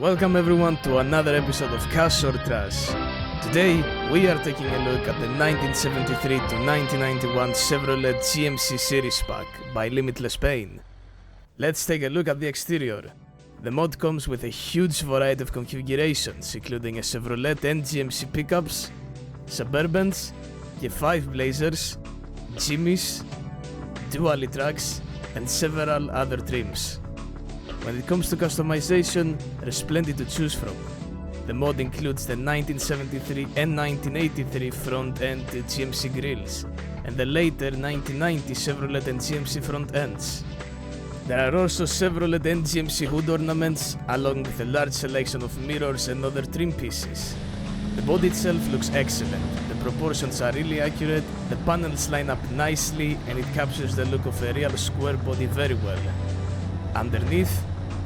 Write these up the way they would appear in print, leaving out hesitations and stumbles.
Welcome everyone to another episode of Cash or Trash. Today we are taking a look at the 1973 to 1991 Chevrolet GMC Series Pack by Limitless paint. Let's take a look at the exterior. The mod comes with a huge variety of configurations, including a Chevrolet and GMC pickups, Suburbans, G5 Blazers, Jimmys, dually trucks, and several other trims. When it comes to customization, there's plenty to choose from. The mod includes the 1973 and 1983 front-end GMC grills, and the later 1990 Chevrolet and GMC front ends. There are also Chevrolet and GMC hood ornaments, along with a large selection of mirrors and other trim pieces. The body itself looks excellent, the proportions are really accurate, the panels line up nicely, and it captures the look of a real square body very well. Underneath,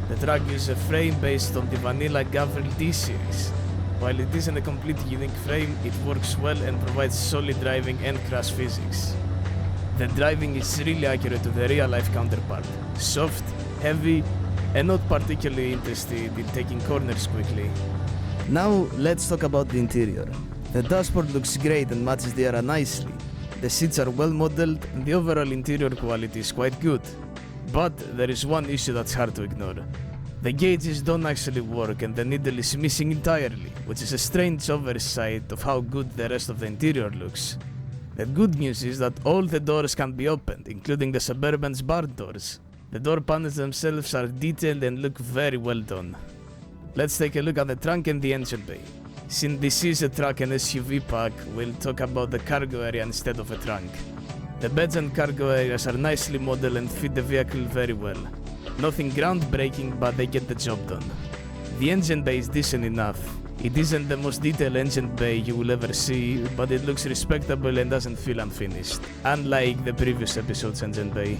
the truck uses a frame based on the vanilla Gavril D series. While it isn't a completely unique frame, it works well and provides solid driving and crash physics. The driving is really accurate to the real-life counterpart, soft, heavy, and not particularly interested in taking corners quickly. Now let's talk about the interior. The dashboard looks great and matches the era nicely. The seats are well modeled and the overall interior quality is quite good. But there is one issue that's hard to ignore. The gauges don't actually work and the needle is missing entirely, which is a strange oversight of how good the rest of the interior looks. The good news is that all the doors can be opened, including the Suburban's barn doors. The door panels themselves are detailed and look very well done. Let's take a look at the trunk and the engine bay. Since this is a truck and SUV pack, we'll talk about the cargo area instead of a trunk. The beds and cargo areas are nicely modeled and fit the vehicle very well. Nothing groundbreaking, but they get the job done. The engine bay is decent enough. It isn't the most detailed engine bay you will ever see, but it looks respectable and doesn't feel unfinished, unlike the previous episode's engine bay.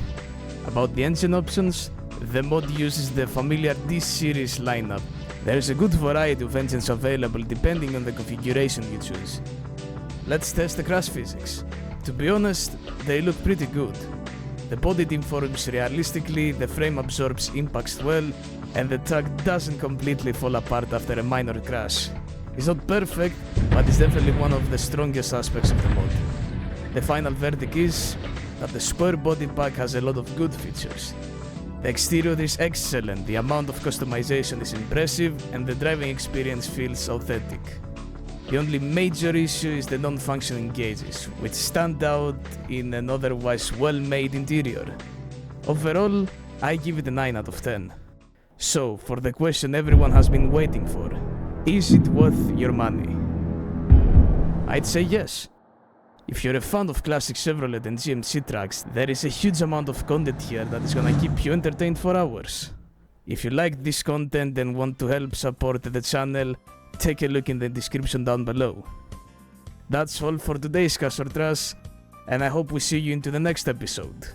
About the engine options, the mod uses the familiar D series lineup. There is a good variety of engines available depending on the configuration you choose. Let's test the crash physics. To be honest, they look pretty good. The body deforms realistically, the frame absorbs impacts well, and the truck doesn't completely fall apart after a minor crash. It's not perfect, but it's definitely one of the strongest aspects of the mod. The final verdict is that the square body pack has a lot of good features. The exterior is excellent, the amount of customization is impressive, and the driving experience feels authentic. The only major issue is the non-functioning gauges, which stand out in an otherwise well-made interior. Overall, I give it a 9 out of 10. So, for the question everyone has been waiting for, is it worth your money? I'd say yes. If you're a fan of classic Chevrolet and GMC trucks, there is a huge amount of content here that is gonna keep you entertained for hours. If you like this content and want to help support the channel, take a look in the description down below. That's all for today's Cash or Trash, and I hope we see you into the next episode.